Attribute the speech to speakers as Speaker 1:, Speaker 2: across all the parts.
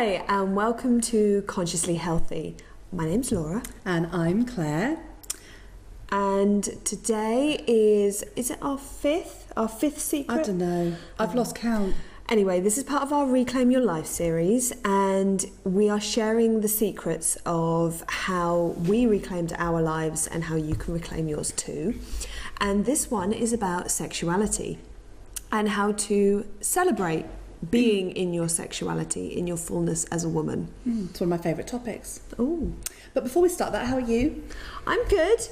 Speaker 1: Hi, and welcome to Consciously Healthy. My name's Laura.
Speaker 2: And I'm Claire.
Speaker 1: And today is it our fifth secret?
Speaker 2: I don't know. I've lost count.
Speaker 1: Anyway, this is part of our Reclaim Your Life series, and we are sharing the secrets of how we reclaimed our lives and how you can reclaim yours too. And this one is about sexuality and how to celebrate being in your sexuality, in your fullness as a woman.
Speaker 2: It's one of my favourite topics.
Speaker 1: Oh.
Speaker 2: But before we start that, how are you?
Speaker 1: I'm good.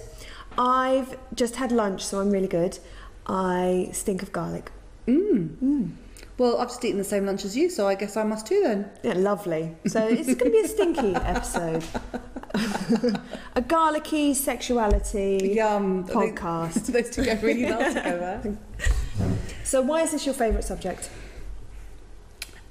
Speaker 1: I've just had lunch, so I'm really good. I stink of garlic.
Speaker 2: Well, I've just eaten the same lunch as you, so I guess I must too then.
Speaker 1: Yeah, lovely. So it's going to be a stinky episode. A garlicky sexuality podcast.
Speaker 2: Those two go really well together.
Speaker 1: So why is this your favourite subject?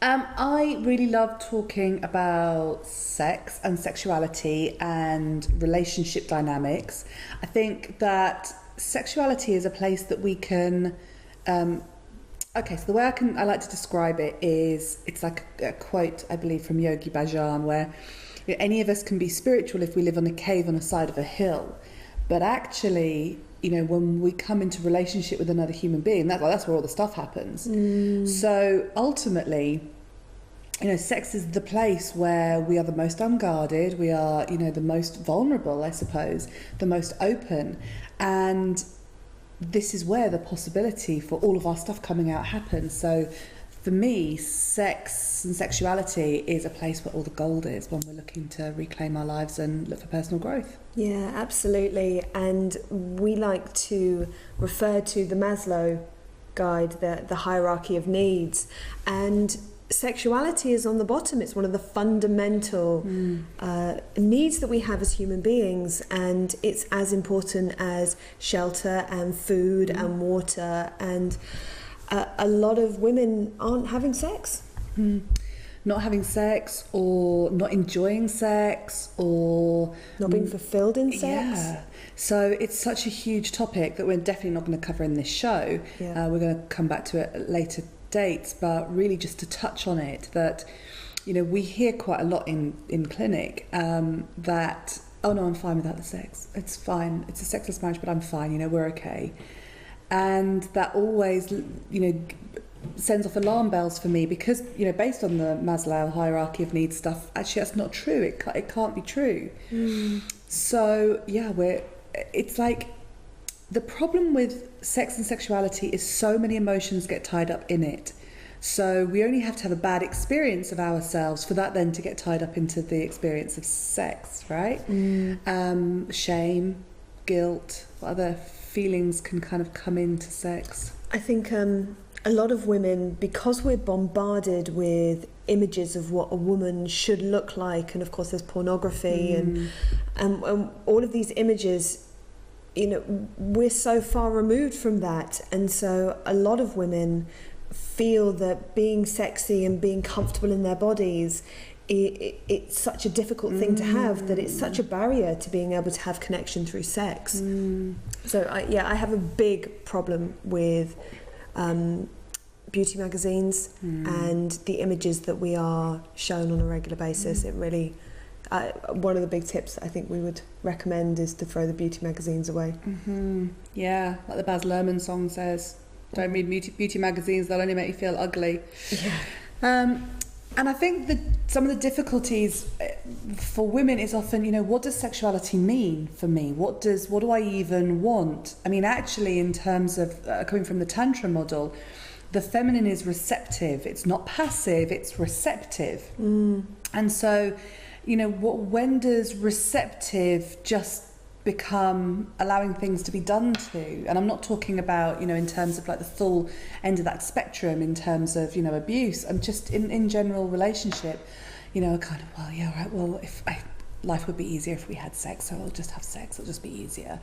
Speaker 2: I really love talking about sex and sexuality and relationship dynamics. I think that sexuality is a place that we can... so the way I like to describe it is, it's like a quote, I believe, from Yogi Bhajan, where any of us can be spiritual if we live on a cave on the side of a hill. But actually, when we come into relationship with another human being, that's where all the stuff happens. So ultimately, sex is the place where we are the most unguarded, we are, the most vulnerable, I suppose, the most open. And this is where the possibility for all of our stuff coming out happens. So for me, sex and sexuality is a place where all the gold is when we're looking to reclaim our lives and look for personal growth.
Speaker 1: Yeah, absolutely. And we like to refer to the Maslow guide, the hierarchy of needs. And sexuality is on the bottom. It's one of the fundamental needs that we have as human beings, and it's as important as shelter and food and water. And a lot of women aren't having sex.
Speaker 2: Not having sex, or not enjoying sex, or
Speaker 1: not being fulfilled in sex.
Speaker 2: Yeah. So it's such a huge topic that we're definitely not going to cover in this show.
Speaker 1: Yeah.
Speaker 2: We're going to come back to it at later dates, but really just to touch on it, that we hear quite a lot in clinic that, oh no, I'm fine without the sex, it's fine, it's a sexless marriage, but I'm fine, we're okay. And that always sends off alarm bells for me, because based on the Maslow hierarchy of needs stuff, actually that's not true. It can't be true. So yeah, it's like the problem with sex and sexuality is so many emotions get tied up in it. So we only have to have a bad experience of ourselves for that then to get tied up into the experience of sex, right? Shame, guilt, what other feelings can kind of come into sex? I
Speaker 1: think a lot of women, because we're bombarded with images of what a woman should look like, and of course there's pornography and all of these images, we're so far removed from that. And so a lot of women feel that being sexy and being comfortable in their bodies, it's such a difficult thing to have, that it's such a barrier to being able to have connection through sex. So I have a big problem with beauty magazines and the images that we are shown on a regular basis. It really... one of the big tips that I think we would recommend is to throw the beauty magazines away.
Speaker 2: Yeah, like the Baz Luhrmann song says, don't read beauty magazines, they'll only make you feel ugly. Yeah. And I think that some of the difficulties for women is often, what does sexuality mean for me? What do I even want? I mean, actually, in terms of coming from the Tantra model, the feminine is receptive. It's not passive, it's receptive. And so, when does receptive just become allowing things to be done to? And I'm not talking about, in terms of like the full end of that spectrum in terms of, abuse. I'm just in general relationship, life would be easier if we had sex, so I'll just have sex, it'll just be easier.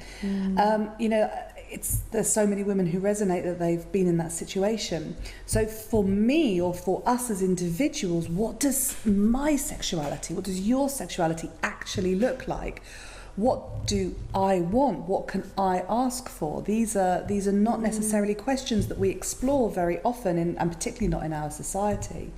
Speaker 2: There's so many women who resonate that they've been in that situation. So for me, or for us as individuals, what does my sexuality, what does your sexuality actually look like? What do I want? What can I ask for? These are not necessarily questions that we explore very often, and particularly not in our society.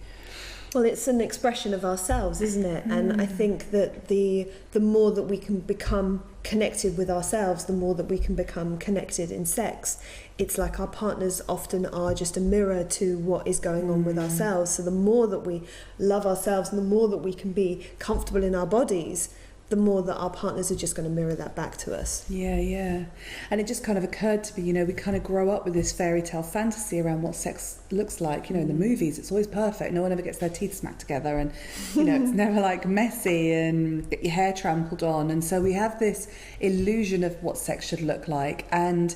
Speaker 1: Well, it's an expression of ourselves, isn't it? And I think that the more that we can become connected with ourselves, the more that we can become connected in sex. It's like our partners often are just a mirror to what is going on with ourselves. So the more that we love ourselves and the more that we can be comfortable in our bodies, the more that our partners are just going to mirror that back to us.
Speaker 2: Yeah. And it just kind of occurred to me, you know, we kind of grow up with this fairy tale fantasy around what sex looks like. You know, in the movies, it's always perfect. No one ever gets their teeth smacked together, and, you know, it's never like messy and get your hair trampled on. And so we have this illusion of what sex should look like. And,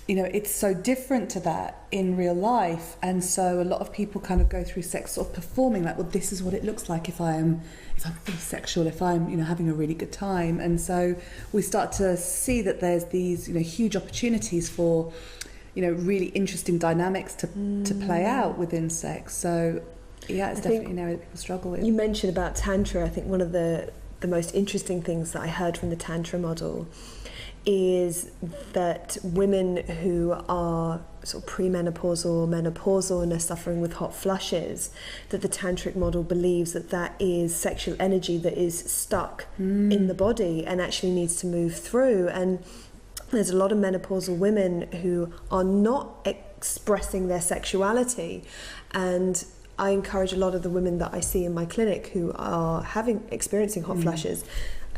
Speaker 2: you know, it's so different to that in real life. And so a lot of people kind of go through sex sort of performing like, well, this is what it looks like if I'm fully sexual, if I'm, you know, having a really good time. And so we start to see that there's these, you know, huge opportunities for, you know, really interesting dynamics to play out within sex. So yeah, it's definitely an area that people struggle with.
Speaker 1: You mentioned about Tantra. I think one of the most interesting things that I heard from the Tantra model is that women who are sort of premenopausal or menopausal and are suffering with hot flushes, that the tantric model believes that that is sexual energy that is stuck in the body and actually needs to move through. And there's a lot of menopausal women who are not expressing their sexuality, and I encourage a lot of the women that I see in my clinic who are experiencing hot flushes.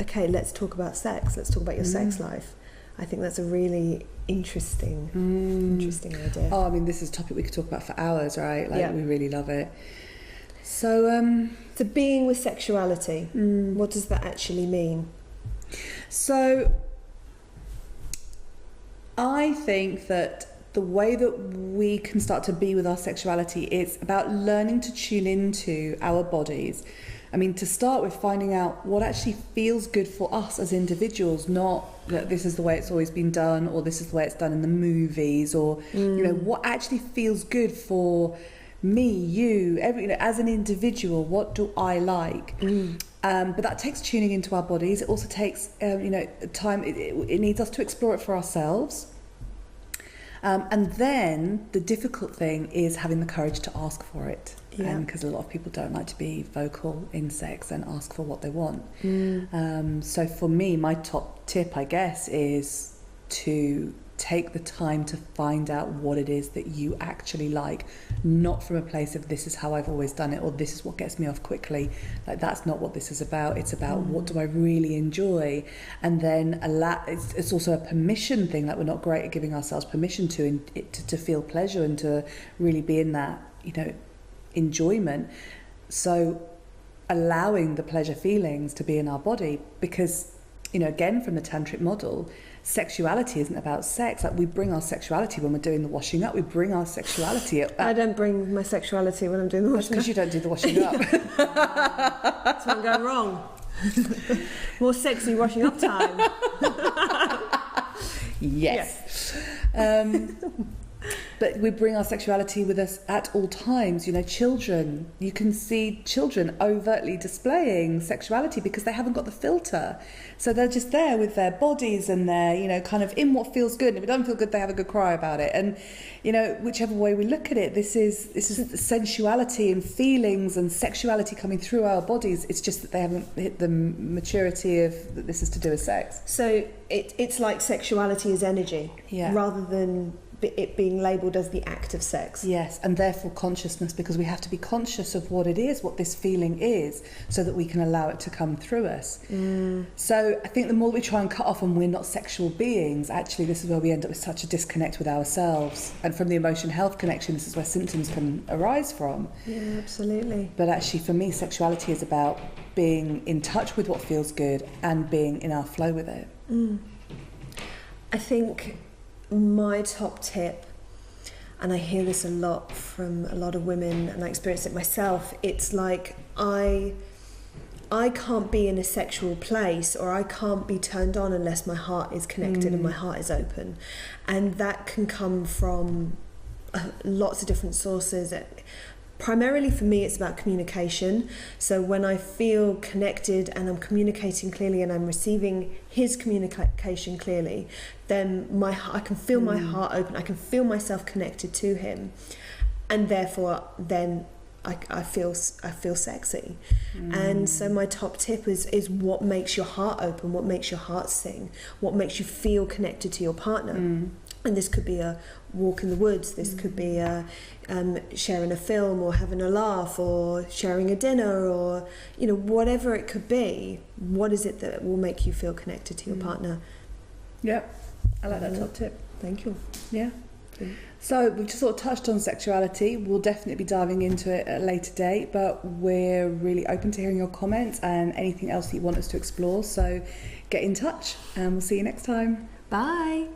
Speaker 1: Okay, let's talk about sex. Let's talk about your sex life. I think that's a really interesting idea.
Speaker 2: Oh, I mean, this is a topic we could talk about for hours, right? Like, we really love it. So,
Speaker 1: so being with sexuality, what does that actually mean?
Speaker 2: So, I think that the way that we can start to be with our sexuality is about learning to tune into our bodies. I mean, to start with, finding out what actually feels good for us as individuals, not that this is the way it's always been done, or this is the way it's done in the movies, or, you know, what actually feels good for me, you, as an individual, what do I like? But that takes tuning into our bodies. It also takes, time. It needs us to explore it for ourselves. And then the difficult thing is having the courage to ask for it. Because a lot of people don't like to be vocal in sex and ask for what they want. So for me, my top tip, I guess, is to take the time to find out what it is that you actually like, not from a place of this is how I've always done it, or this is what gets me off quickly. Like, that's not what this is about. It's about what do I really enjoy, and then it's also a permission thing. That we're not great at giving ourselves permission to feel pleasure and to really be in that, you know, enjoyment. So allowing the pleasure feelings to be in our body, because, you know, again, from the tantric model, sexuality isn't about sex. Like, we bring our sexuality when we're doing the washing up. We bring our sexuality
Speaker 1: I don't bring my sexuality when I'm doing the washing up.
Speaker 2: Because you don't do the washing up.
Speaker 1: That's what I'm going wrong. More sexy washing up time.
Speaker 2: Yes. But we bring our sexuality with us at all times. You know, children, you can see children overtly displaying sexuality because they haven't got the filter. So they're just there with their bodies and they're, you know, kind of in what feels good. And if it doesn't feel good, they have a good cry about it. And, you know, whichever way we look at it, this is sensuality and feelings and sexuality coming through our bodies. It's just that they haven't hit the maturity of that this is to do with sex.
Speaker 1: So it's like sexuality is energy, rather than it being labelled as the act of sex.
Speaker 2: Yes, and therefore consciousness, because we have to be conscious of what it is, what this feeling is, so that we can allow it to come through us. So I think the more we try and cut off and we're not sexual beings, actually this is where we end up with such a disconnect with ourselves. And from the emotion health connection, this is where symptoms can arise from.
Speaker 1: Yeah, absolutely.
Speaker 2: But actually for me, sexuality is about being in touch with what feels good and being in our flow with it.
Speaker 1: I think my top tip, and I hear this a lot from a lot of women, and I experience it myself, it's like I can't be in a sexual place, or I can't be turned on unless my heart is connected and my heart is open. And that can come from lots of different sources. Primarily for me, it's about communication. So when I feel connected and I'm communicating clearly and I'm receiving his communication clearly, then I can feel my heart open. I can feel myself connected to him, and therefore then I feel sexy. And so my top tip is what makes your heart open, what makes your heart sing, what makes you feel connected to your partner. And this could be a walk in the woods, this could be sharing a film or having a laugh or sharing a dinner, or whatever it could be. What is it that will make you feel connected to your partner?
Speaker 2: Yep, I like that top tip.
Speaker 1: Thank you.
Speaker 2: Yeah. So we've just sort of touched on sexuality. We'll definitely be diving into it at a later date, but we're really open to hearing your comments and anything else that you want us to explore. So get in touch and we'll see you next time.
Speaker 1: Bye.